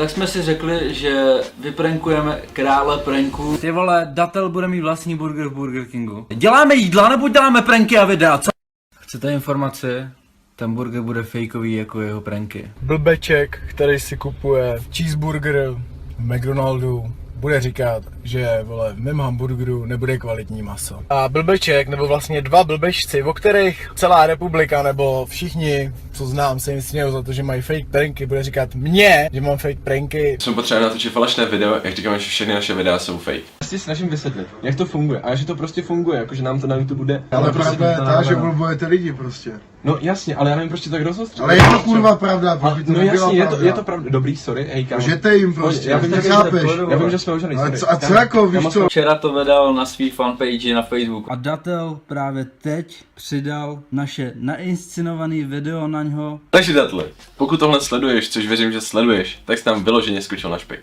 Tak jsme si řekli, že vyprankujeme krále pranku. Ty vole, Datel bude mít vlastní burger v Burger Kingu. Děláme jídla nebo děláme pranky a videa, co? Chcete informaci? Ten burger bude fejkový jako jeho pranky. Blbeček, který si kupuje cheeseburger v McDonaldu, bude říkat, že vole, v mém hamburgeru nebude kvalitní maso. A blbeček, nebo vlastně dva blbečci, o kterých celá republika nebo všichni, co znám, se jim smějou za to, že mají fake pranky, bude říkat mně, že mám fake pranky. Jsme potřebovali natočit falešné video, jak říkáme, že všechny naše videa jsou fake. Já si snažím vysvětlit, jak to funguje a že to prostě funguje, jakože nám to na YouTube bude. Ale pravda je ta, že blbujete lidi prostě. No jasně, ale já nevím, proč tě tak rozostřit. Ale je to kurva pravda, protože to no nebyla jasně, pravda. je to pravda. Dobrý, sorry, hej kámo. Žete jim prostě, Já vím, že jsme ožený, Ale sorry. co, a co jako, víš co? Včera to vydal na svý fanpage na Facebooku. A Datel právě teď přidal naše nainscenované video na něho. Takže Datle, pokud tohle sleduješ, což věřím, že sleduješ, tak jsi tam vyloženě skočil na špek.